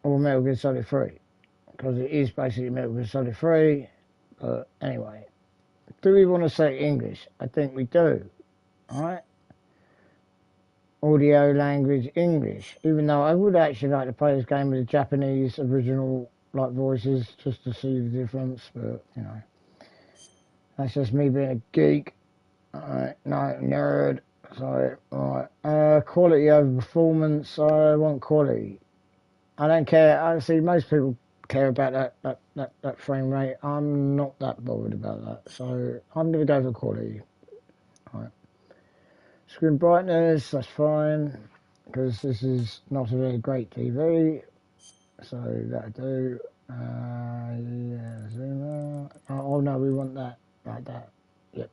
or Metal Gear Solid 3, because it is basically Metal Gear Solid 3. But anyway, do we want to say English? I think we do. Alright? Audio language English. Even though I would actually like to play this game with the Japanese original like voices just to see the difference, but you know. That's just me being a geek. Alright, no, nerd. So, alright. Quality over performance. I want quality. I don't care. I see most people care about that frame rate. I'm not that bothered about that. So, I'm going to go for quality. Alright. Screen brightness, that's fine. Because this is not a very great TV. So, that'll do. Yeah, zoom out. Oh, no, we want that. Like that. Yep.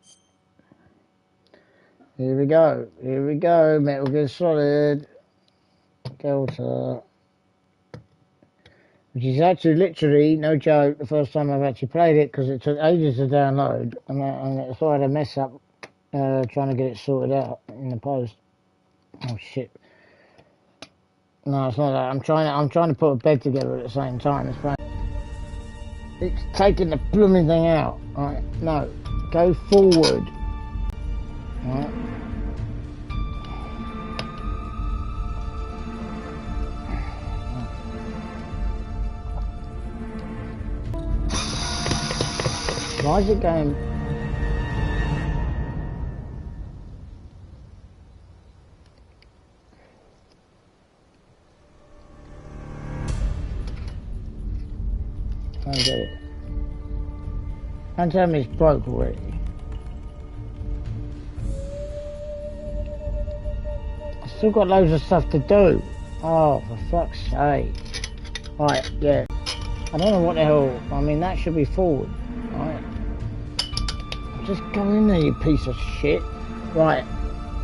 Here we go. Here we go. Metal Gear Solid Delta. Which is actually literally, no joke, the first time I've actually played it because it took ages to download. And it's I had a mess up trying to get it sorted out in the post. Oh shit. No, it's not that. I'm trying to put a bed together at the same time. It's taking the blooming thing out. Right? No. Go forward. Right? Why is it going? I don't get it. Don't tell me it's broke already. I've still got loads of stuff to do. Oh, for fuck's sake. Right, yeah. I don't know what the hell. I mean, that should be forward. Right. Just go in there, you piece of shit. Right.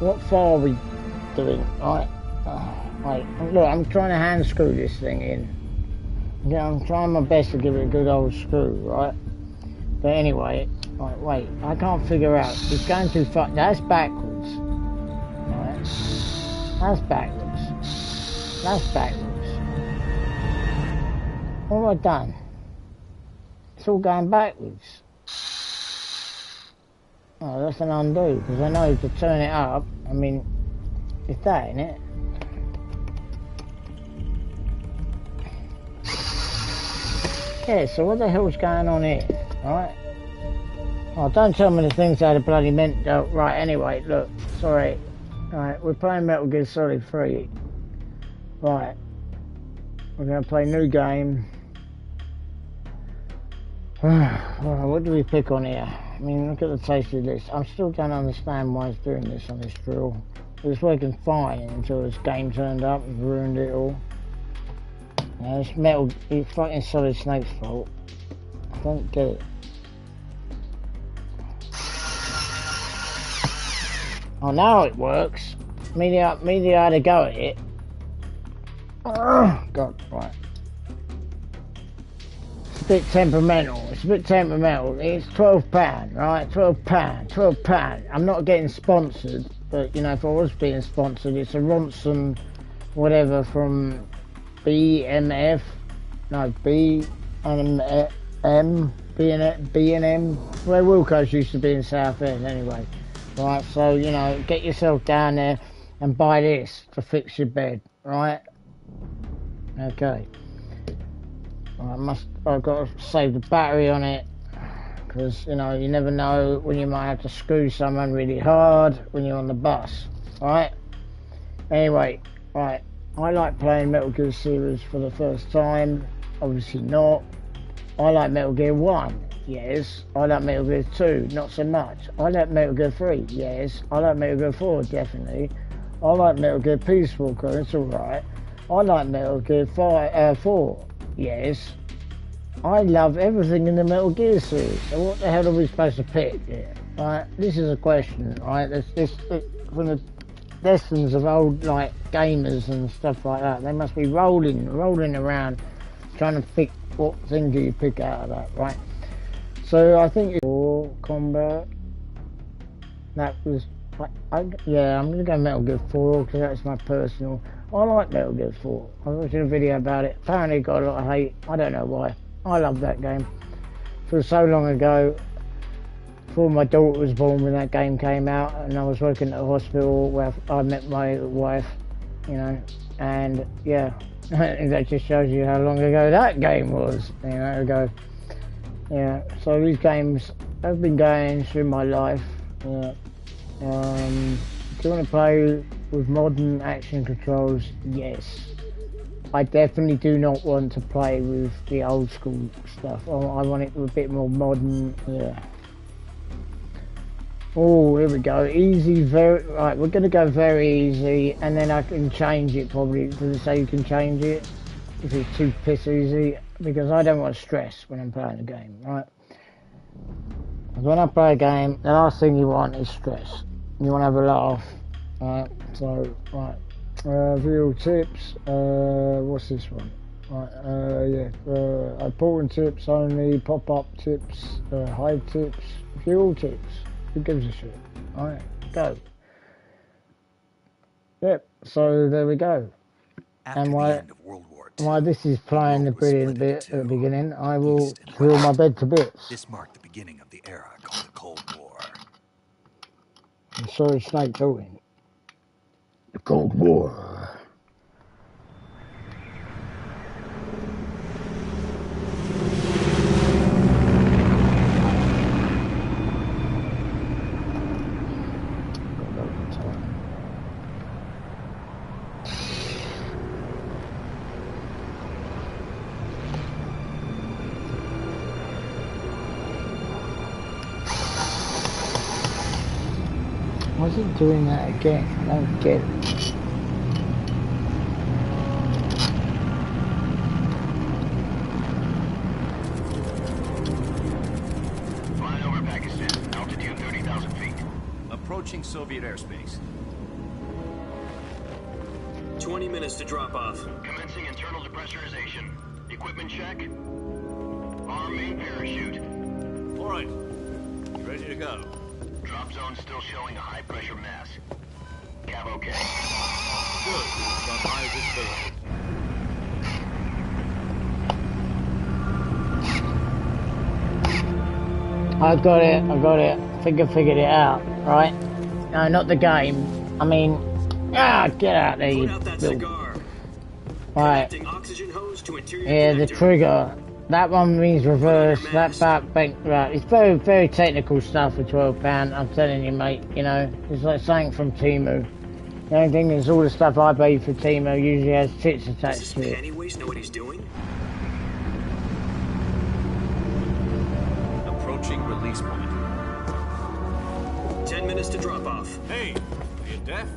What file are we doing? Right. Right. Look, I'm trying to hand screw this thing in. Yeah, I'm trying my best to give it a good old screw, right? But anyway, right, wait. I can't figure out. It's going too far. That's backwards. Right. That's backwards. That's backwards. What have I done? It's all going backwards. Oh, that's an undo, because I know to turn it up, I mean, it's that, isn't it? Yeah, so what the hell's going on here, right? Oh, don't tell me the things that are bloody meant, right, anyway, look, sorry. Right, we're playing Metal Gear Solid 3. Right. We're going to play new game. Well, what do we pick on here? I mean, look at the tasty list. I still don't understand why it's doing this on this drill. It was working fine until this game turned up and ruined it all. Now, this metal, it's fucking Solid Snake's fault. I don't get it. Oh, now it works. Media had to go at it. Oh, God, right. It's a bit temperamental. It's £12, right? £12. I'm not getting sponsored, but you know, if I was being sponsored, it's a Ronson, whatever from BMF, no B&M, where Wilco's used to be in Southend anyway. Right, so you know, get yourself down there and buy this to fix your bed, right? Okay. I've got to save the battery on it because you know you never know when you might have to screw someone really hard when you're on the bus. Alright? Anyway, right. I like playing Metal Gear series for the first time. Obviously not. I like Metal Gear 1. Yes. I like Metal Gear 2. Not so much. I like Metal Gear 3. Yes. I like Metal Gear 4. Definitely. I like Metal Gear Peace Walker. It's alright. I like Metal Gear 4. Yes. I love everything in the Metal Gear series. So what the hell are we supposed to pick? Yeah. Right. This is a question. Right. This from the lessons of old like gamers and stuff like that. They must be rolling around trying to pick what thing do you pick out of that, right? So I think for combat, that was yeah, I'm gonna go Metal Gear 4 because that's my personal. I like Metal Gear 4. I was watching a video about it. Apparently it got a lot of hate. I don't know why. I love that game. For so long ago, before my daughter was born when that game came out, and I was working at a hospital where I met my wife, you know, and yeah, that just shows you how long ago that game was, you know, ago. Yeah, so these games have been going through my life. Yeah. Do you want to play with modern action controls? Yes. I definitely do not want to play with the old school stuff. I want it a bit more modern. Yeah. Oh, here we go. Easy, very... Right, we're going to go very easy, and then I can change it probably. Does it say you can change it? If it's too piss easy? Because I don't want stress when I'm playing a game, right? When I play a game, the last thing you want is stress. You want to have a laugh, right? So, right. View tips. What's this one? Right, yeah. Important tips only, pop-up tips, hide tips, fuel tips. Who gives a shit? Alright, go. Yep, so there we go. After And the end of World War II, while this is playing the brilliant bit at the beginning, I will drill my bed to bits. This marked the beginning of the era called the Cold War. I'm sorry, Snake talking. The Cold War. Why is it doing that again? I don't get it. Flying over Pakistan, altitude 30,000 feet. Approaching Soviet airspace. 20 minutes to drop off. Commencing internal depressurization. Equipment check. Arm main parachute. All right. Ready to go. Drop zone still showing a high pressure mass. Cav okay. Good. Got high visibility. I got it. I think I figured it out, right? No, not the game. I mean, get out there, you Put out that little... cigar. Right. Connecting oxygen hose to interior Yeah, the connector. trigger. That one means reverse, that back bank, right. It's very, very technical stuff for £12, I'm telling you, mate, you know. It's like something from Temu. The only thing is all the stuff I pay for Temu usually has tits Does attached this to it. Pennywise know what he's doing? Approaching release point. 10 minutes to drop off. Hey, are you deaf?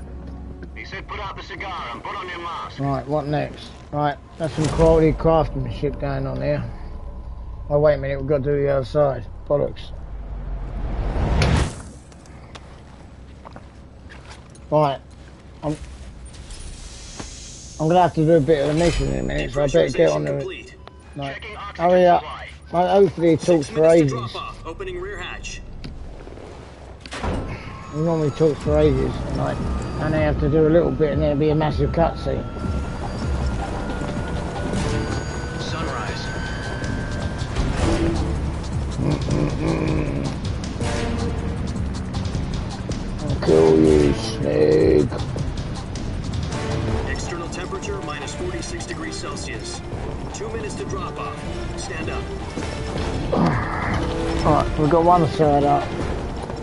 He said put out the cigar and put on your mask. Right, what next? Right, that's some quality craftsmanship going on here. Oh, wait a minute, we've got to do the other side. Bollocks. Right, I'm gonna have to do a bit of a mission in a minute, so I better get on to it. Right, Checking oxygen hurry up. supply. Well, hopefully it 6 talks for minutes to ages. drop off. Opening rear hatch. It normally talks for ages, and like, and they have to do a little bit, and there'll be a massive cutscene. Sunrise. I'll kill you, Snake. External temperature minus 46 degrees Celsius. 2 minutes to drop off. Stand up. Alright, we've got one side up.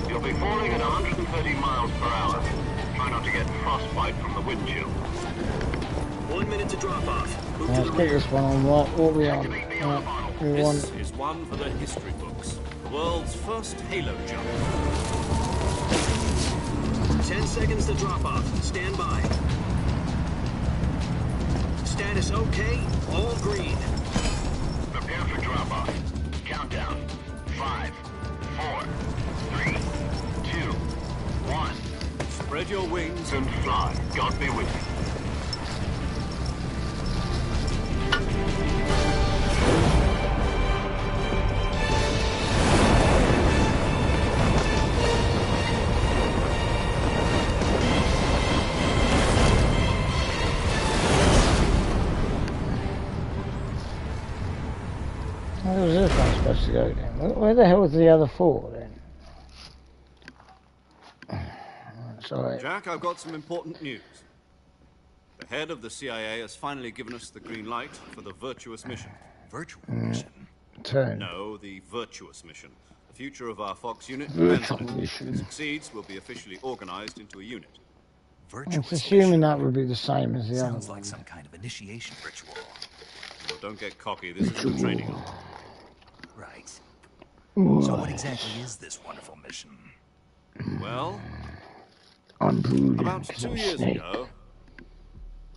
You'll be falling at 130 miles per hour. Try not to get frostbite from the wind chill. 1 minute to drop off. Move Let's to the get rear. this one on. What are we on? We This want... is one for the history books. The world's first Halo jump. 10 seconds to drop off. Stand by. Status okay. All green. Prepare for drop off. Countdown. 5, 4, 3, 2, 1. Spread your wings And fly. God be with you. Where was this one supposed to go then? Where the hell was the other 4 then? Sorry. Jack, I've got some important news. The head of the CIA has finally given us the green light for the Virtuous mission. Virtual mission. Turn. No, the Virtuous mission. The future of our Fox unit depends on Virtual it. mission. If it succeeds, we'll be officially organized into a unit. Virtuous It's assuming mission. that would be the same as the other Sounds one. like some kind of initiation ritual. Well, don't get cocky. This isn't a training arm. Right. So what exactly is this wonderful mission? Well, I'm brooding about 'cause 2 I'm years snake. ago,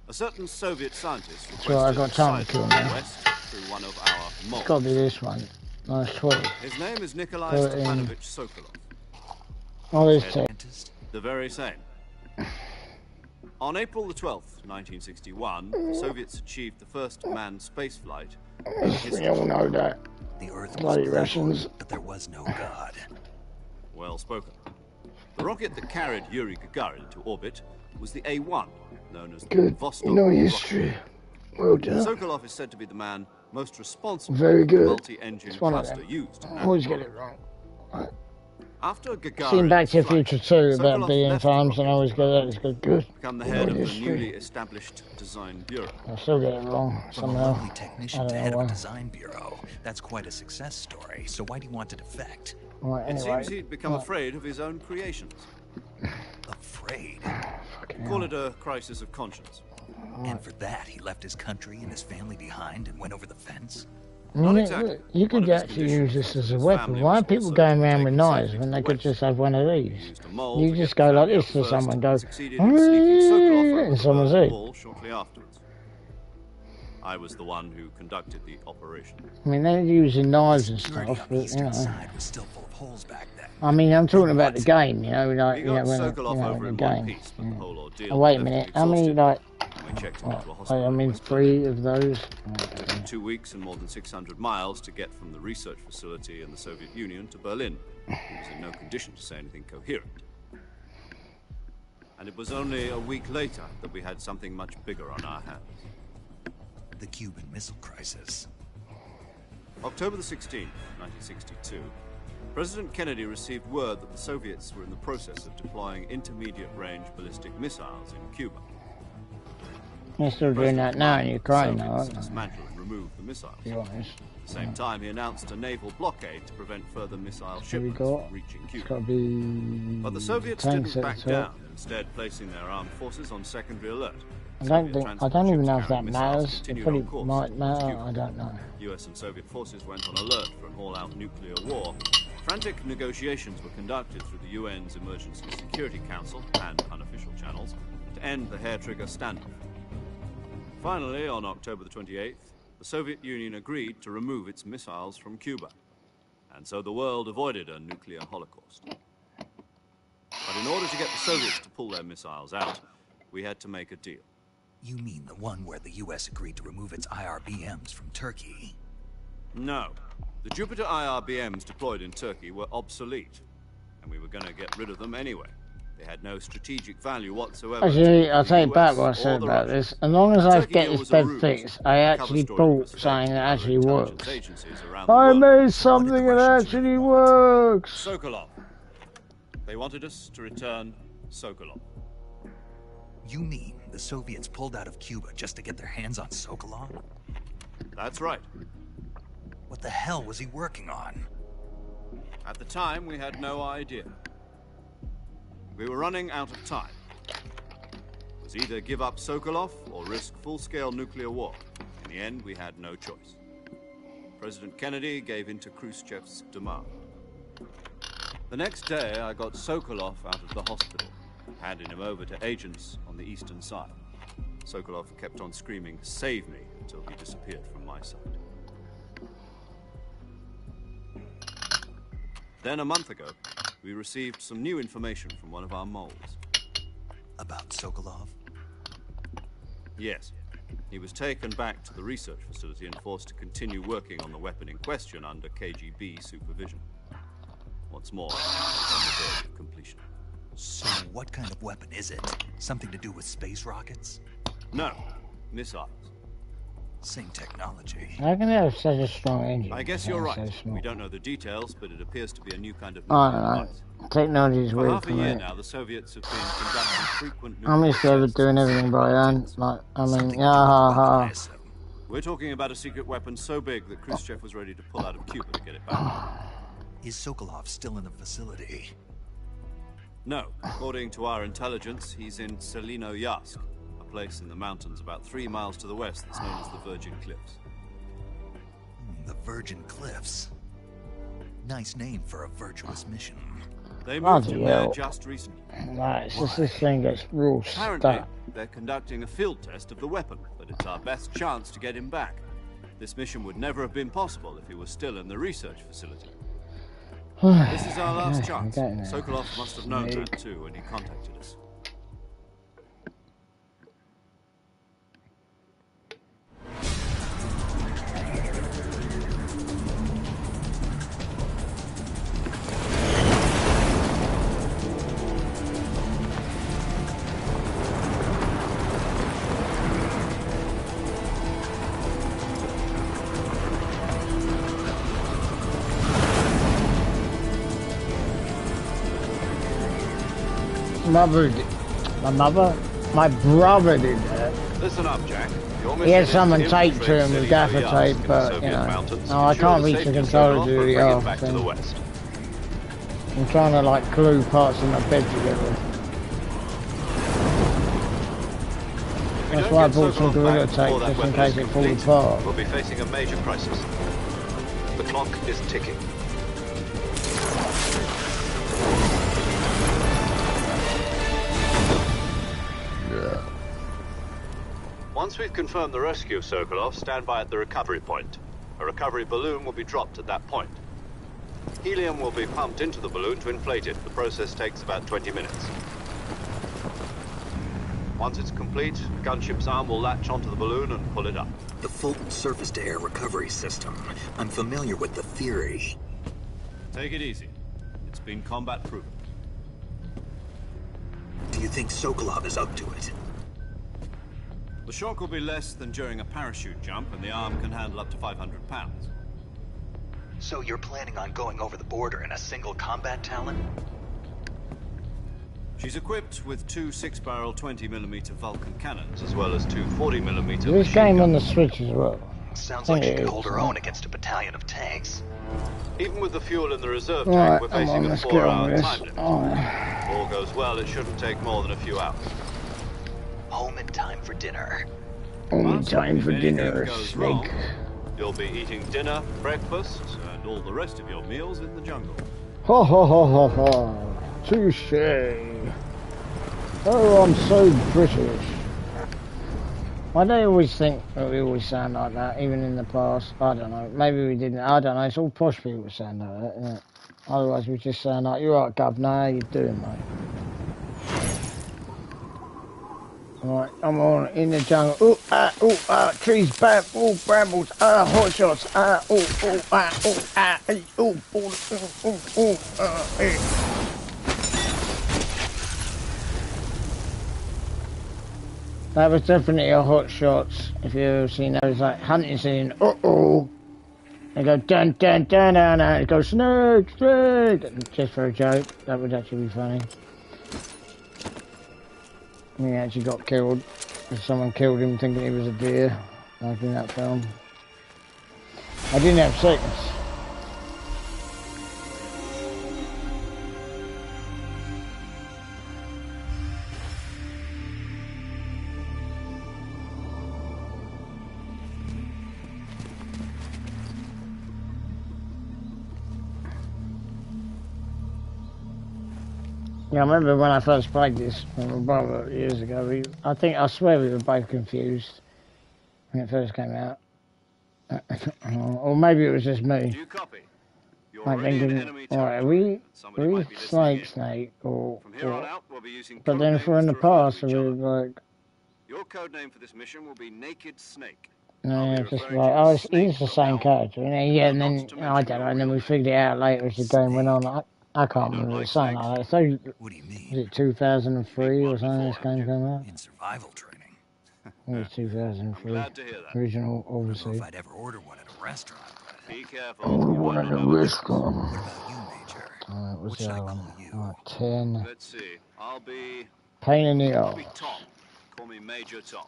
a certain Soviet scientist So I requested got time a to kill sidewalk now. west through one of our moles. It's got to be this one. Nice 12. His name is Nikolai 13. Stepanovich Sokolov. Oh, there's 10. Scientist? The very same. On April the 12th, 1961, the Soviets achieved the first manned spaceflight in We history. all know that. The Earth was Bloody evil, Russians. but there was no God. Well spoken. The rocket that carried Yuri Gagarin into orbit was the A-1, known as the Good. Vostok You know rocket. history. Well done. Sokolov is said to be the man most responsible Very for the good. multi-engine It's one of cluster them. used. I always get it wrong. After Gagarin Seen Back to the flight, Future 2 about Sokolov billion left the times and I rocket always get that. It's good. Good. become the You head know of the history. newly established design bureau. I still get it wrong From a somehow. lowly I technician don't to know head of why. a design bureau. That's quite a success story. So why do you want to defect? Right, It anyway. seems he'd become afraid of his own creations. Afraid. Fucking Call hell. it a crisis of conscience. And for that, he left his country and his family behind and went over the fence? Not Look, exactly. look, you One could of his actually use conditions this as a was weapon. family Why was are people also going to around take with the knives subject when they to could West. just have one of He these? used a mole You to just get go the like family this up to first someone, and go, succeeded in sneaking Sokolov over and the someone's Berlin in. Wall shortly afterwards. I was the one who conducted the operation. I mean, they're using knives and Security stuff, on the but, you eastern know. side was still full of holes back then. I mean, I'm talking about the game, you know, like, We you know, got when, Sokolov you know, over the in game. one piece, but the whole ordeal Oh, wait a left him minute, how many, exhausted, like, and we checked him into a I hospital. mean, in West Berlin. 3 of those? It took 2 weeks and more than 600 miles to get from the research facility in the Soviet Union to Berlin. He was in no condition to say anything coherent. And it was only a week later that we had something much bigger on our hands. The Cuban Missile Crisis. October the 16th, 1962, President Kennedy received word that the Soviets were in the process of deploying intermediate-range ballistic missiles in Cuba. They're still doing that now in Ukraine, though, Soviets aren't they? dismantle and remove the missiles. To be honest. At the same time, he announced a naval blockade to prevent further missile What we shipments got? from reaching It's Cuba. got to be. But the Soviets tanks didn't at back the top. down, instead placing their armed forces on secondary alert. I Soviet don't transport even know ships if that carrying missiles matters. It continued probably on course might towards matter. Cuba. I don't know. US and Soviet forces went on alert for an all-out nuclear war. Frantic negotiations were conducted through the UN's Emergency Security Council and unofficial channels to end the hair-trigger standoff. Finally, on October the 28th, the Soviet Union agreed to remove its missiles from Cuba. And so the world avoided a nuclear holocaust. But in order to get the Soviets to pull their missiles out, we had to make a deal. You mean the one where the US agreed to remove its IRBMs from Turkey? No. The Jupiter IRBMs deployed in Turkey were obsolete, and we were going to get rid of them anyway. They had no strategic value whatsoever. Actually, I'll to take the back US what I or said the about Russians. this. As long as I Turkey get deal this was a bed ruse. fixed, I Cover actually story bought was fed something to that other actually intelligence works. agencies around the I world. made something that Russians actually really want? works. Sokolov. They wanted us to return Sokolov. You mean the Soviets pulled out of Cuba just to get their hands on Sokolov? That's right. What the hell was he working on? At the time, we had no idea. We were running out of time. It was either give up Sokolov or risk full-scale nuclear war. In the end, we had no choice. President Kennedy gave in to Khrushchev's demand. The next day, I got Sokolov out of the hospital, handing him over to agents on the eastern side. Sokolov kept on screaming, "Save me," until he disappeared from my side. Then a month ago, we received some new information from one of our moles. About Sokolov? Yes. He was taken back to the research facility and forced to continue working on the weapon in question under KGB supervision. What's more, it's on the verge of completion. So what kind of weapon is it? Something to do with space rockets? No, missiles. Same technology. How can they have such a strong engine? I guess you're So right. small? We don't know the details, but it appears to be a new kind of I nuclear don't know. device. Technology is For weird half for a year me. now, the Soviets have been conducting frequent I'm nuclear used to ever tests doing and everything by hand. tests. Like, I mean, Something to yeah, do with ha, the ha. weapon ISO. We're talking about a secret weapon so big that Khrushchev was ready to pull out of Cuba to get it back. Is Sokolov still in the facility? No, according to our intelligence, he's in Selino-Yarsk, a place in the mountains about 3 miles to the west that's known as the Virgin Cliffs. The Virgin Cliffs. Nice name for a virtuous mission. They moved Bloody him there hell. just recently. Like, it's just this thing gets real Apparently, stuck. they're conducting a field test of the weapon, but it's our best chance to get him back. This mission would never have been possible if he was still in the research facility. This is our last chance. Sokolov must have known that too when he contacted us. My brother did that. Listen up, Jack. Your He had mission is someone to taped to him infiltrate with gaffer Selino-Yarsk tape, in the but, you Soviet know. mountains, No, I ensure can't the reach the safety of controller Sokolov, to do and the bring it arm back to the thing. west. I'm trying to, like, glue parts of my bed together. That's why I bought some Gorilla Tape, just in case it falls apart. We'll be facing a major crisis. The clock is ticking. Once we've confirmed the rescue of Sokolov, stand by at the recovery point. A recovery balloon will be dropped at that point. Helium will be pumped into the balloon to inflate it. The process takes about 20 minutes. Once it's complete, the gunship's arm will latch onto the balloon and pull it up. The Fulton surface-to-air recovery system. I'm familiar with the theory. Take it easy. It's been combat proven. Do you think Sokolov is up to it? The shock will be less than during a parachute jump, and the arm can handle up to 500 pounds. So you're planning on going over the border in a single combat Talon? She's equipped with 2 6-barrel 20mm Vulcan cannons, as well as 2 40mm This machine game on the guns. Switch as well. Sounds I like she think could it hold is, her yeah. own against a battalion of tanks. Even with the fuel in the reserve Alright, tank, we're come on, facing a let's get on 4-hour with time this. limit. Alright. All goes well, it shouldn't take more than a few hours. Home in time for dinner. Only But time for if anything dinner, goes Snake. wrong, you'll be eating dinner, breakfast, and all the rest of your meals in the jungle. Ha ha ha ha ha. Touche. Oh, I'm so British. Why do they always think that we always sound like that, even in the past? I don't know. Maybe we didn't. I don't know. It's all posh people that sound like that, isn't it? Otherwise, we just sound like, you're right, Governor. How you doing, mate? Alright, I'm on in the jungle. Trees, brambles, hot shots, That was definitely a hot shots. If you've ever seen those like hunting scene, they go dun dun dun dun dun, it goes snake, snake. Just for a joke, that would actually be funny. He actually got killed. Someone killed him thinking he was a deer, like in that film. I didn't have seconds. Yeah, I remember when I first played this with my brother years ago. I swear we were both confused when it first came out. Or maybe it was just me. Do you copy? You're Like already in thinking, enemy alright, territory. Somebody are we might be listening in. Snake, or... From here on out, we'll be using But then code if we're in the names to refer past, to we each were other. like... Your code name for this mission will be Naked Snake. No, I'll yeah, be just referring like, to you oh, as Snake he's the from same now on. character. Yeah, and then, Not to I mention don't know, your and then real we name. figured it out later as the game went on. I can't You don't remember like something snakes? like that. So, What do you was mean? it 2003 or Meet one something this before, game haven't came out? In survival training. It was 2003. Glad to hear that. Original, I don't know obviously. if I'd ever order one at a restaurant, but Be careful. Oh, You one might on not the have a wrist choice. one. what about you, Major? What's What the should I other call one? you? Alright, 10. Let's see. I'll be Pain in the Tom. arse. Call me Major Tom.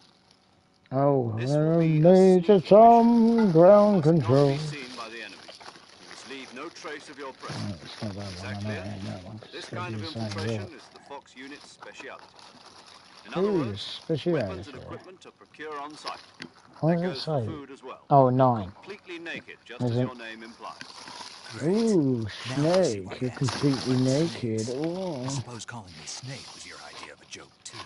Oh, This will be a Major sneaky Tom, ground You must not control. be seen by the enemy. You must leave no trace of your presence. Right, it's not that Is one, that I know clear? it ain't that one. 'Cause This it's gotta kind be of the same as infiltration well. is the Fox unit's speciality. In other Ooh, words, speciality. weapons and equipment are procured on site. What That does it goes for say? food as well. Oh, 9. Completely naked, just Is as it? your name implies. Great. Ooh, Now I see why Snake. you You're asked me completely about my naked. snakes. I Oh, suppose calling me Snake was your idea of a joke, too.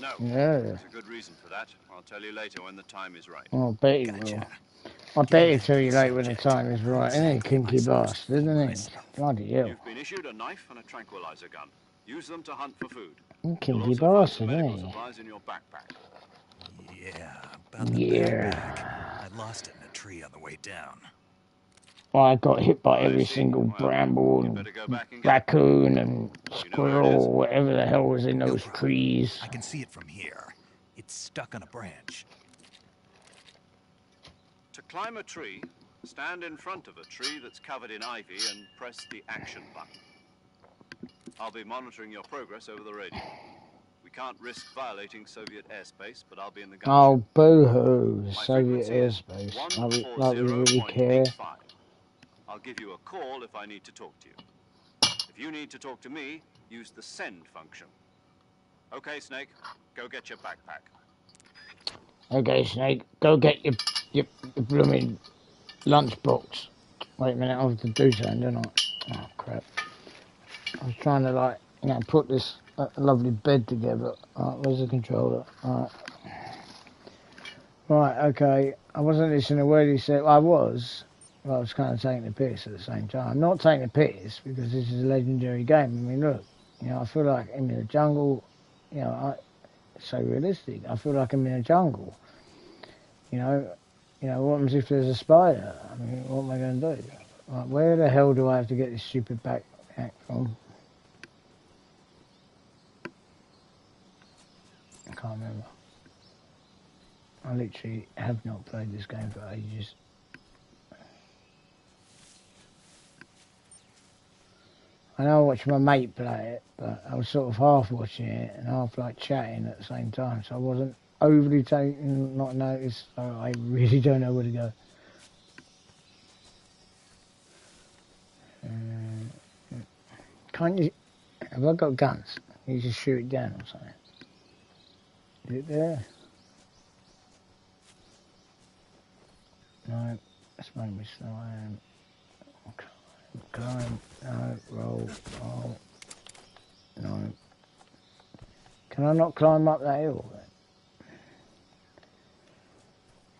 No, yeah. there's a good reason for that. I'll tell you later when the time is right. I bet he will. Gotcha. I bet Getting he'll back tell to you the later when the subject, time is who right, isn't he? exactly am I Kinky supposed to bastard, call isn't he? myself? Bloody hell. You've been issued a knife and a tranquilizer gun. Use them to hunt for food. Kinky You'll also find some bastard, medical isn't he? supplies in your backpack. Yeah, about the Yeah. backpack. I lost it in a tree on the way down. I got hit by I every see. single Well, bramble you and better go back and get it. raccoon and You know where it is? squirrel, whatever the hell was in No those problem. trees. I can see it from here. It's stuck on a branch. To climb a tree, stand in front of a tree that's covered in ivy and press the action button. I'll be monitoring your progress over the radio. We can't risk violating Soviet airspace, but I'll be in the gunship. Oh, boo-hoo. My Soviet frequency is airspace. Like we really care. 140.85. I'll give you a call if I need to talk to you. If you need to talk to me, use the send function. Okay, Snake, go get your backpack. Okay, Snake, go get your blooming lunchbox. Wait a minute, I have to do something, don't I? Oh, crap. I was trying to, like, you know, put this lovely bed together. Alright, where's the controller? Alright. Right, okay. I wasn't listening to a word he said. Well, I was. But I was kind of taking the piss at the same time. I'm not taking the piss because this is a legendary game. I mean, look, you know, I feel like I'm in a jungle. You know, it's so realistic. I feel like I'm in a jungle. You know, what happens if there's a spider? I mean, what am I going to do? Like, where the hell do I have to get this stupid backpack from? I can't remember. I literally have not played this game for ages. I know I watched my mate play it, but I was sort of half watching it and half like chatting at the same time, so I wasn't overly taking not notice, so I really don't know where to go. Can't you? Have I got guns? You just shoot it down or something. Is it there? No, let's make me slime. Climb, no, roll, no. Can I not climb up that hill then?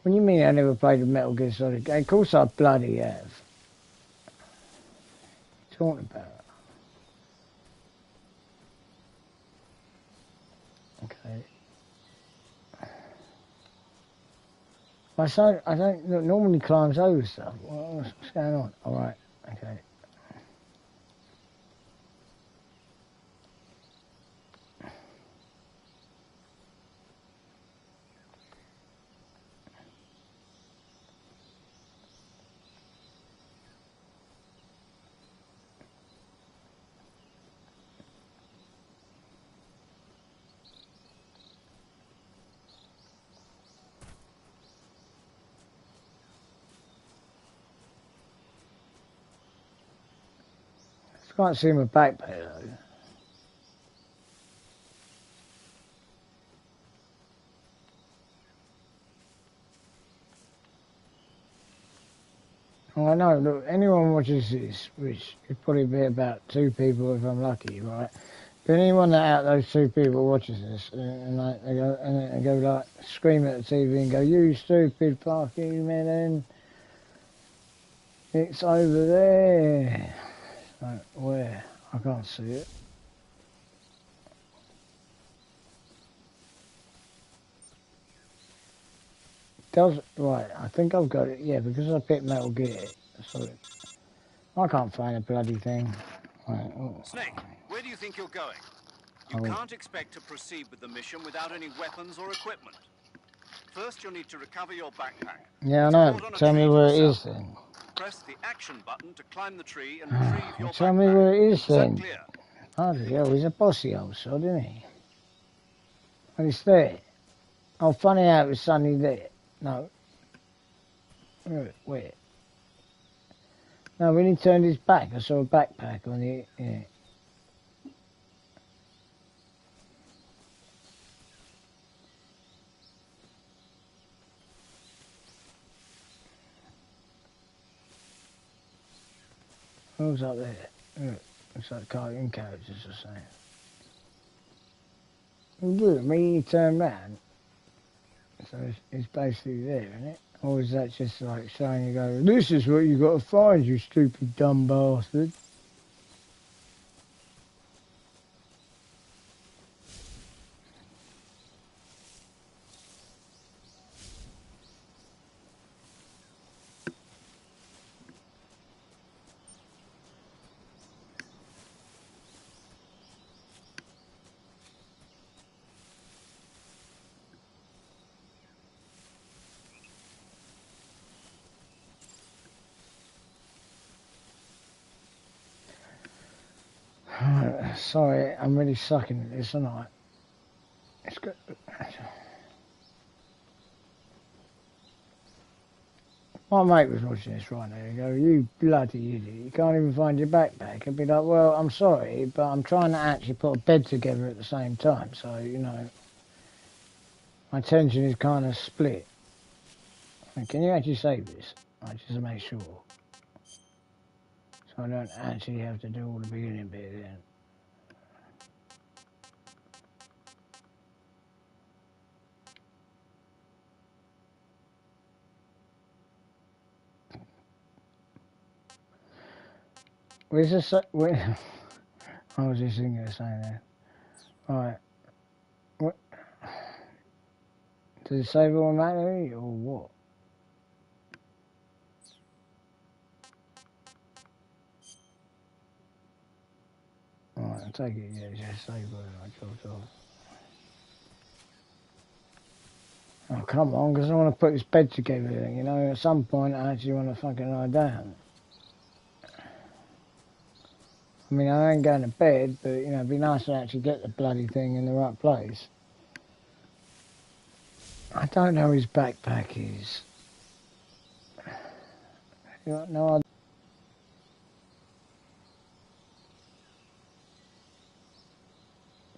What do you mean I never played a Metal Gear Solid game? Of course I bloody have. What are you talking about? Okay. I don't normally climbs over stuff. What's going on? Alright, okay. I can't see my backpack though. Oh, I know, look, anyone watches this, which could probably be about 2 people if I'm lucky, right? But anyone that out those 2 people watches this, and they go like, scream at the TV and go, you stupid fucking melon, it's over there. Like, where? I can't see it. Does right? I think I've got it. Yeah, because I picked Metal Gear. So I can't find a bloody thing. Right, oh. Snake, where do you think you're going? You can't expect to proceed with the mission without any weapons or equipment. First, you'll need to recover your backpack. Yeah, I know. Tell me where it is then. Press the action button to climb the tree and retrieve your Tell backpack. me where it is Is that then. clear? Bloody hell, he's a bossy old sod, isn't he? And it's there. Oh, funny how it was suddenly there. No. Where? No, when he turned his back, I saw a backpack on the... Yeah. Who's up there? Look, looks like cartoon characters or something. Look, me, he turned round. So it's basically there, isn't it? Or is that just like showing you go, this is what you got to find, you stupid dumb bastard? Sorry, I'm really sucking at this, aren't I? It's good. My mate was watching this right now. He go, you bloody idiot, you can't even find your backpack. I'd be like, well, I'm sorry, but I'm trying to actually put a bed together at the same time. So, you know, my attention is kind of split. Can you actually save this? Just to make sure. So I don't actually have to do all the beginning bit then. Where's the... Where? I was just thinking of saying that. Alright. What? Does it save automatically or what? Alright, I'll take it, yeah, just save it, I dropped off. Oh, come on, because I want to put this bed together, you know, at some point I actually want to fucking lie down. I mean, I ain't going to bed, but, you know, it'd be nice to actually get the bloody thing in the right place. I don't know where his backpack is. You got no idea.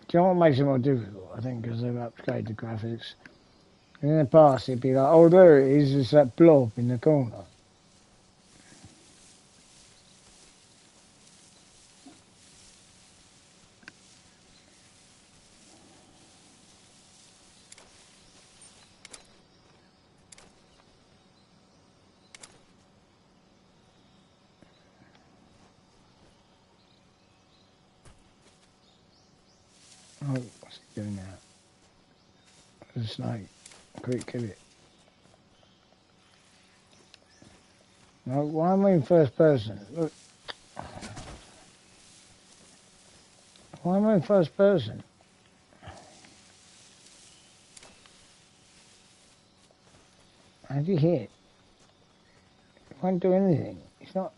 Do you know what makes it more difficult? I think because they've upgraded the graphics. In the past, it'd be like, oh, there it is, it's that blob in the corner. Oh, what's he doing now? There's a snake. Quick, kill it. No, why am I in first person? Look. Why am I in first person? How'd you hit? It won't do anything. It's not...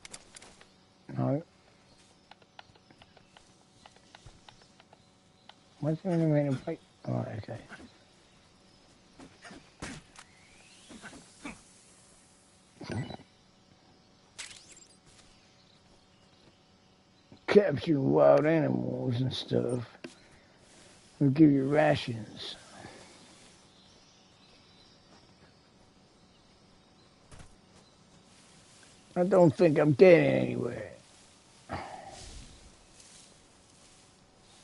No. What's the only way to play? Alright, okay. Capture wild animals and stuff. We'll give you rations. I don't think I'm getting anywhere.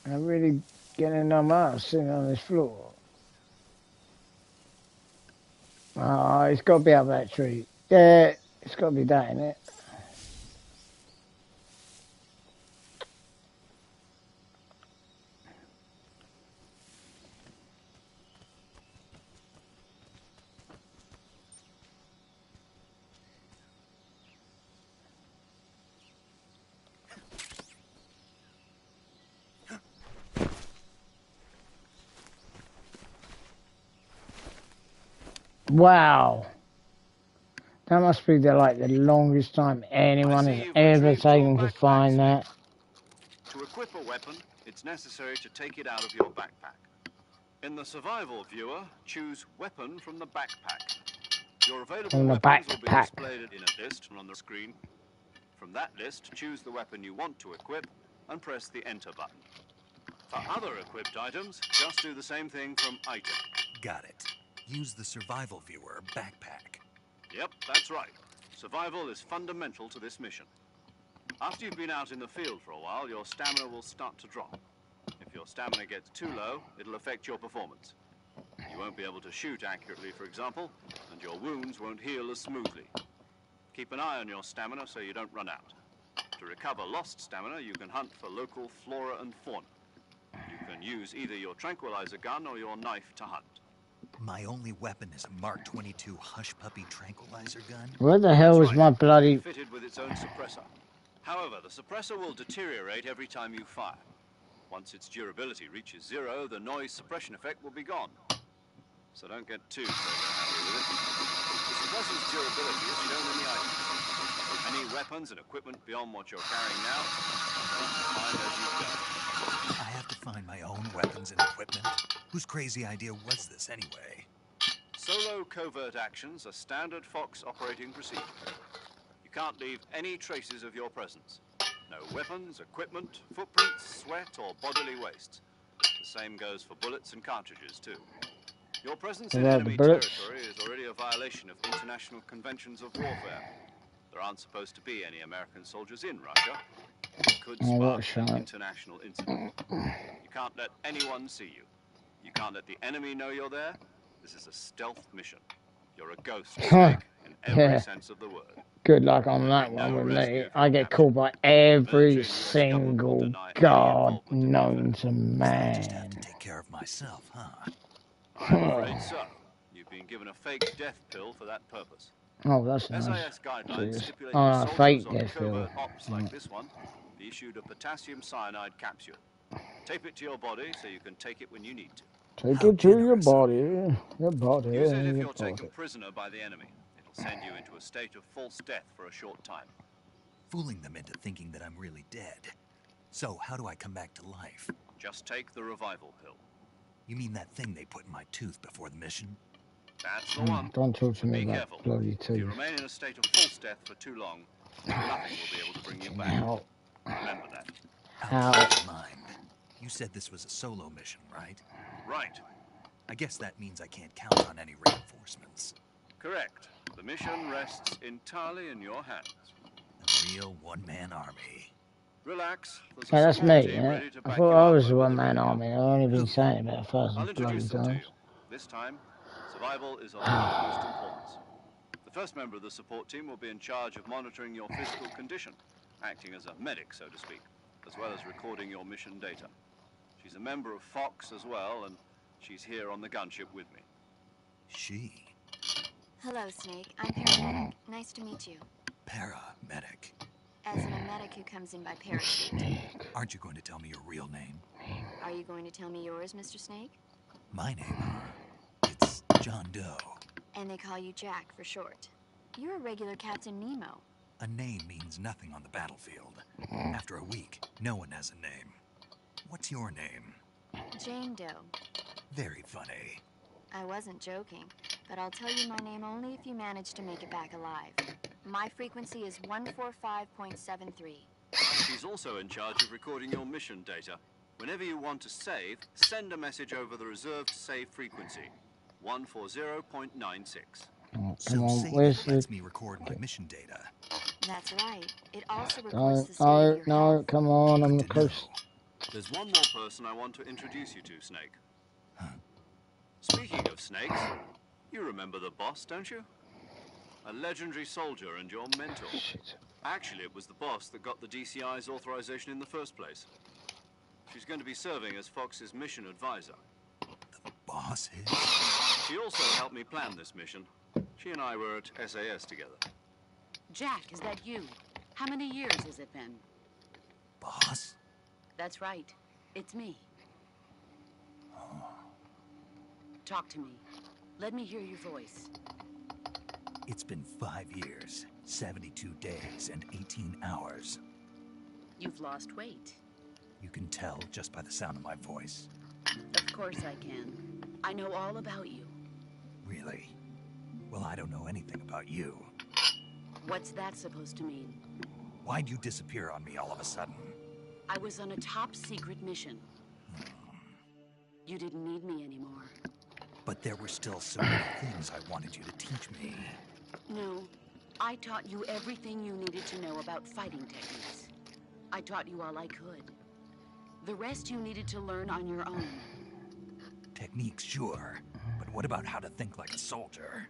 I'm really getting numb out sitting on this floor. Oh, it's got to be up that tree. Yeah, it's got to be that, innit? Wow. That must be the longest time anyone has ever taken to find that. To equip a weapon, it's necessary to take it out of your backpack. In the survival viewer, choose weapon from the backpack. Your available weapons will be displayed in a list on the screen. From that list, choose the weapon you want to equip and press the enter button. For other equipped items, just do the same thing from item. Got it. Use the survival viewer backpack. Yep, that's right. Survival is fundamental to this mission. After you've been out in the field for a while, your stamina will start to drop. If your stamina gets too low, it'll affect your performance. You won't be able to shoot accurately, for example, and your wounds won't heal as smoothly. Keep an eye on your stamina so you don't run out. To recover lost stamina, you can hunt for local flora and fauna. You can use either your tranquilizer gun or your knife to hunt. My only weapon is a Mark 22 Hush Puppy tranquilizer gun. Where the hell is my bloody... Fitted with its own suppressor. However, the suppressor will deteriorate every time you fire. Once its durability reaches 0, the noise suppression effect will be gone. So don't get too happy with it. The suppressor's durability is shown in the item. Any weapons and equipment beyond what you're carrying now, find as you go. I have to find my own weapons and equipment? Whose crazy idea was this anyway? Solo covert actions are standard Fox operating procedure. You can't leave any traces of your presence. No weapons, equipment, footprints, sweat, or bodily waste. The same goes for bullets and cartridges, too. Your presence in enemy territory is already a violation of international conventions of warfare. There aren't supposed to be any American soldiers in Russia. It could spark an international incident. You can't let anyone see you. You can't let the enemy know you're there. This is a stealth mission. You're a ghost, Snake, in every sense of the word. Good luck on that one with me. I get called by every single god known to man. I just have to take care of myself, huh? I'm afraid so. You've been given a fake death pill for that purpose. Oh, that's nice. SAS guidelines stipulate a fake on death pill. covert ops like this one be issued a potassium cyanide capsule. Tape it to your body so you can take it when you need to. Take it to your body. Use it if you're taken prisoner by the enemy. It'll send you into a state of false death for a short time. Fooling them into thinking that I'm really dead. So, how do I come back to life? Just take the revival pill. You mean that thing they put in my tooth before the mission? That's the one. Don't talk to me Be about careful. bloody teeth. If you remain in a state of false death for too long, nothing will be able to bring you back. Remember that. Out of mind. You said this was a solo mission, right? Right. I guess that means I can't count on any reinforcements. Correct. The mission rests entirely in your hands. A real one-man army. Relax. Yeah, that's me, yeah. I thought I was a one-man army. I've only been saying it about 1,000 bloody times. This time, survival is of utmost importance. The first member of the support team will be in charge of monitoring your physical condition, acting as a medic, so to speak, as well as recording your mission data. She's a member of Fox as well, and she's here on the gunship with me. She? Hello, Snake. I'm paramedic. Nice to meet you. Paramedic. As in a medic who comes in by parachute. Aren't you going to tell me your real name? Are you going to tell me yours, Mr. Snake? My name? It's John Doe. And they call you Jack for short. You're a regular Captain Nemo. A name means nothing on the battlefield. After a week, no one has a name. What's your name? Jane Doe. Very funny. I wasn't joking, but I'll tell you my name only if you manage to make it back alive. My frequency is 145.73. She's also in charge of recording your mission data. Whenever you want to save, send a message over the reserved save frequency, 140.96. So save lets me record my mission data. That's right. It also records the state of your health. Come on, I'm the coast. There's one more person I want to introduce you to, Snake. Huh? Speaking of snakes, you remember the boss, don't you? A legendary soldier and your mentor. Shit. Actually, it was the boss that got the DCI's authorization in the first place. She's going to be serving as Fox's mission advisor. The boss is? She also helped me plan this mission. She and I were at SAS together. Jack, is that you? How many years has it been? Boss? That's right. It's me. Oh. Talk to me. Let me hear your voice. It's been 5 years, 72 days, and 18 hours. You've lost weight. You can tell just by the sound of my voice. Of course I can. I know all about you. Really? Well, I don't know anything about you. What's that supposed to mean? Why'd you disappear on me all of a sudden? I was on a top-secret mission. You didn't need me anymore. But there were still so many things I wanted you to teach me. No, I taught you everything you needed to know about fighting techniques. I taught you all I could. The rest you needed to learn on your own. Techniques, sure. But what about how to think like a soldier?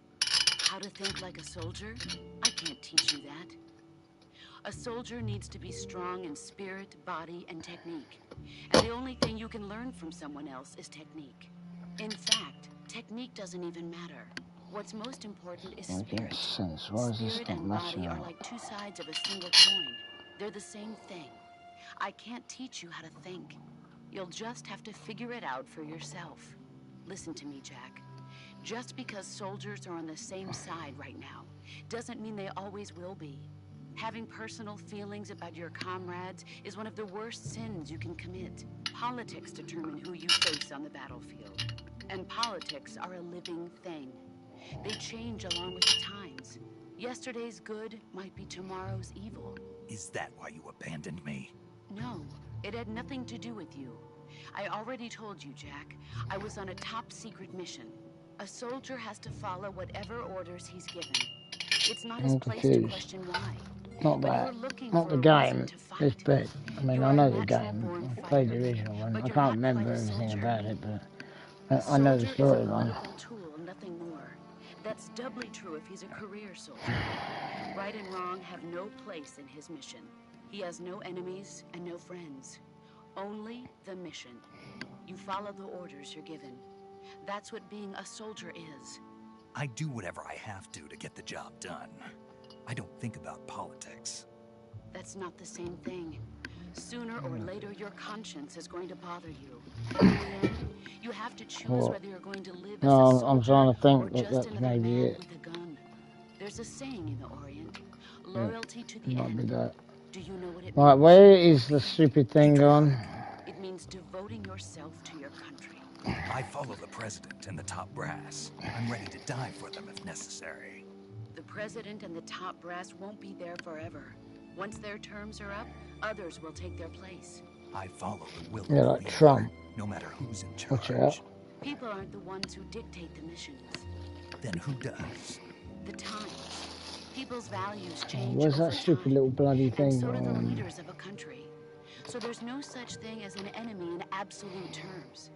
How to think like a soldier? I can't teach you that. A soldier needs to be strong in spirit, body, and technique. And the only thing you can learn from someone else is technique. In fact, technique doesn't even matter. What's most important is spirit. Spirit and body are like two sides of a single coin. They're the same thing. I can't teach you how to think. You'll just have to figure it out for yourself. Listen to me, Jack. Just because soldiers are on the same side right now doesn't mean they always will be. Having personal feelings about your comrades is one of the worst sins you can commit. Politics determine who you face on the battlefield. And politics are a living thing. They change along with the times. Yesterday's good might be tomorrow's evil. Is that why you abandoned me? No, it had nothing to do with you. I already told you, Jack. I was on a top-secret mission. A soldier has to follow whatever orders he's given. It's not his place to question why. Not that. Not the game. This bit. I mean, I know the game. I played the original one. I can't remember everything about it, but I know the storyline. Nothing more. That's doubly true if he's a career soldier. Right and wrong have no place in his mission. He has no enemies and no friends. Only the mission. You follow the orders you're given. That's what being a soldier is. I do whatever I have to get the job done. I don't think about politics. That's not the same thing. Sooner or later, your conscience is going to bother you. In the end, you have to choose whether you're going to live as a soldier I'm trying to think or that just that's another maybe man it. with a gun. There's a saying in the Orient, loyalty to the Might be end. that. Do you know what it Right, means? where is the stupid thing gone? It means devoting yourself to your country. I follow the president and the top brass. I'm ready to die for them if necessary. The president and the top brass won't be there forever. Once their terms are up, others will take their place. I follow the will of Yeah, the like leader, Trump. no matter who's in Watch charge. out. People aren't the ones who dictate the missions. Then who does? The times. People's values change Where's that over stupid time, little bloody and thing so do the gone? leaders of a country. So there's no such thing as an enemy in absolute terms.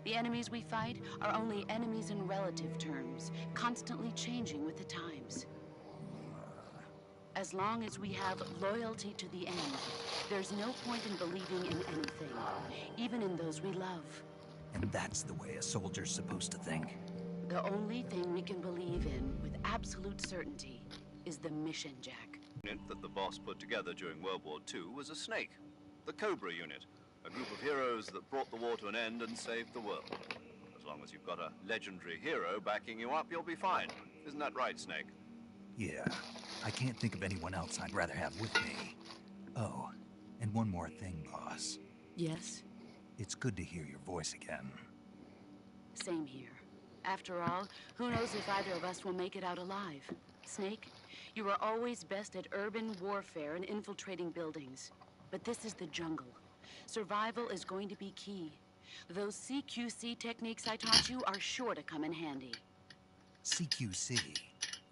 The enemies we fight are only enemies in relative terms, constantly changing with the times. As long as we have loyalty to the end, there's no point in believing in anything, even in those we love. And that's the way a soldier's supposed to think. The only thing we can believe in with absolute certainty is the mission, Jack. The unit that the boss put together during World War II was a snake. The Cobra unit, a group of heroes that brought the war to an end and saved the world. As long as you've got a legendary hero backing you up, you'll be fine. Isn't that right, Snake? Yeah, I can't think of anyone else I'd rather have with me. Oh, and one more thing, boss. Yes? It's good to hear your voice again. Same here. After all, who knows if either of us will make it out alive? Snake, you are always best at urban warfare and infiltrating buildings. But this is the jungle. Survival is going to be key. Those CQC techniques I taught you are sure to come in handy. CQC?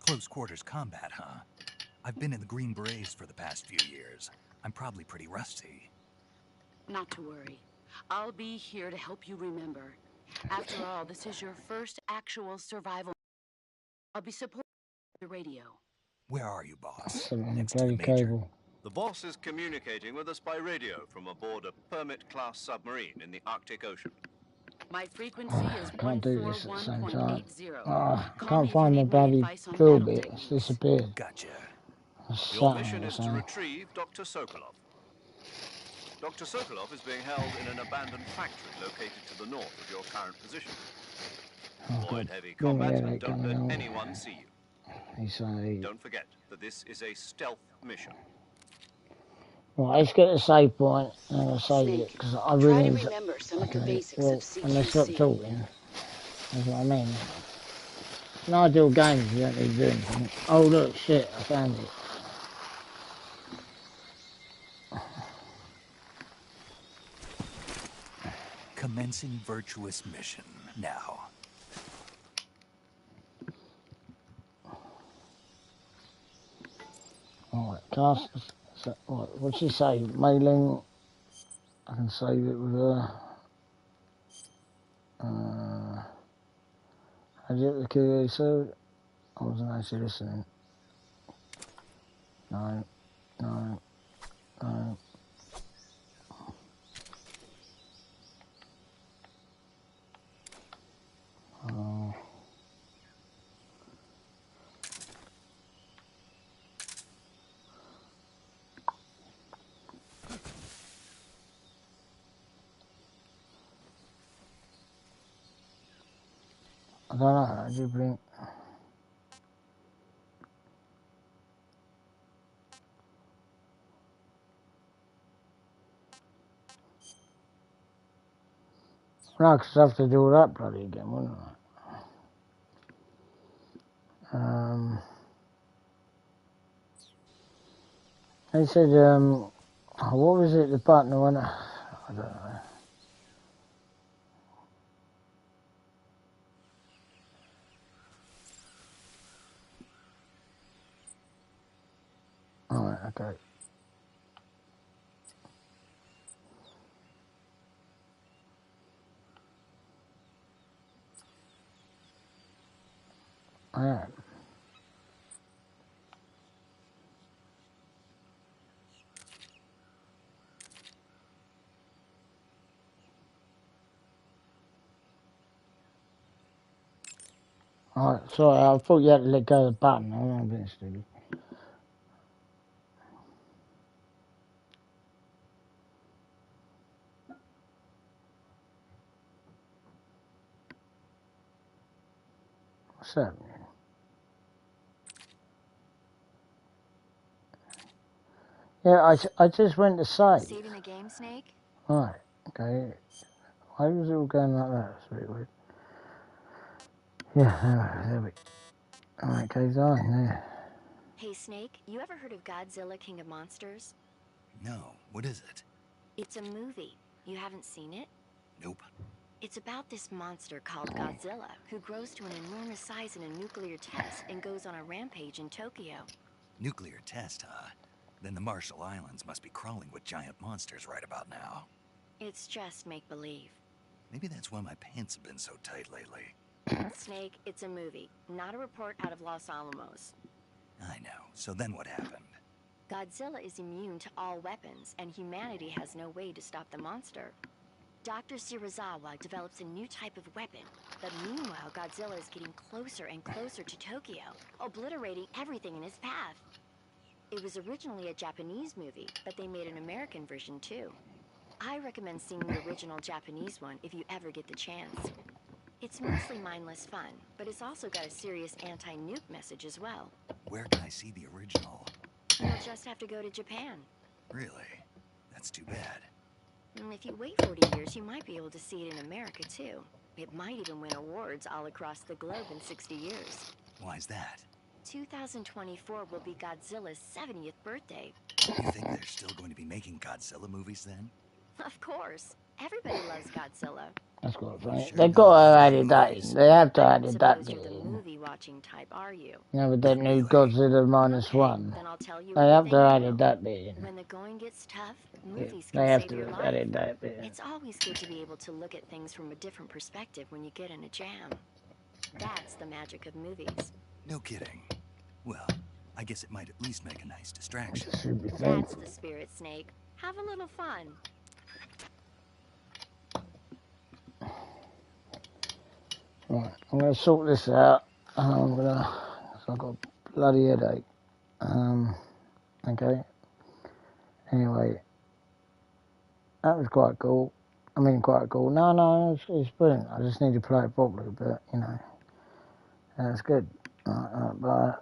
Close quarters combat, huh? I've been in the Green Berets for the past few years. I'm probably pretty rusty. Not to worry. I'll be here to help you remember. After all, this is your first actual survival. I'll be supporting the radio. Where are you, boss? Some on the Next to the bloody major. cable. The boss is communicating with us by radio from aboard a Permit-class submarine in the Arctic Ocean. My frequency is Can't do this at the same time. 141.80. Ah, Call me can't if you find the need my bloody advice on drill battle bit. It's techniques. disappeared. Gotcha. That's Your something mission or is to something. retrieve Dr. Sokolov. Dr. Sokolov is being held in an abandoned factory located to the north of your current position. Avoid heavy Give me combat a and headache don't coming let on. anyone see you. He's saying, Don't forget that this is a stealth mission. right, let's get to the save point. I'm going to save it Snake, because I try really to need to. remember some of the Okay, basics well, of when they stop CQC. talking, that's what I mean. It's an ideal game if you don't need to do anything. Oh, look, shit, I found it. Commencing virtuous mission now. Alright, can I, what'd she say? Mailing, I can save it with her. How'd you get the QA server? I wasn't actually listening. No, no, no. Oh. I don't know, how do you bring... No, because I have to do that bloody again, wouldn't I? They said, what was it, the button when I don't know. Alright, okay. I am. Alright, sorry, I thought you had to let go of the button. I'm being stupid. What's happening? Yeah, I just went to save. Saving the game, Snake? Right, okay. Why was it all going like that? That's a bit weird. Yeah, there we go. Alright, goes on there. Hey, Snake, you ever heard of Godzilla King of Monsters? No, what is it? It's a movie. You haven't seen it? Nope. It's about this monster called Godzilla, who grows to an enormous size in a nuclear test and goes on a rampage in Tokyo. Nuclear test, huh? Then the Marshall Islands must be crawling with giant monsters right about now. It's just make-believe. Maybe that's why my pants have been so tight lately. Snake, it's a movie, not a report out of Los Alamos. I know. So then what happened? Godzilla is immune to all weapons, and humanity has no way to stop the monster. Dr. Shirazawa develops a new type of weapon, but meanwhile Godzilla is getting closer and closer to Tokyo, obliterating everything in his path. It was originally a Japanese movie, but they made an American version too. I recommend seeing the original Japanese one if you ever get the chance. It's mostly mindless fun, but it's also got a serious anti-nuke message as well. Where can I see the original? You'll just have to go to Japan. Really? That's too bad. If you wait 40 years, you might be able to see it in America too. It might even win awards all across the globe in 60 years. Why's that? 2024 will be Godzilla's 70th birthday. You think they're still going to be making Godzilla movies then? Of course. Everybody loves Godzilla. That's quite funny. Sure They've got to enough, add that in. They have to add that Suppose bit you're the in. movie-watching type, are you? No, but that new Really? Godzilla minus Okay, one. then I'll tell you They have everything to you add know. that bit in. When the going gets tough, Yeah, movies can they have save your to life. add that bit in. It's always good to be able to look at things from a different perspective when you get in a jam. That's the magic of movies. No kidding. Well, I guess it might at least make a nice distraction. Should be That's thankful. the spirit, Snake. Have a little fun. Right, I'm going to sort this out. I'm going to... I've got a bloody headache. Okay. Anyway, that was quite cool. I mean, quite cool. No, it's brilliant. I just need to play it properly, but, you know, that's good. Bye.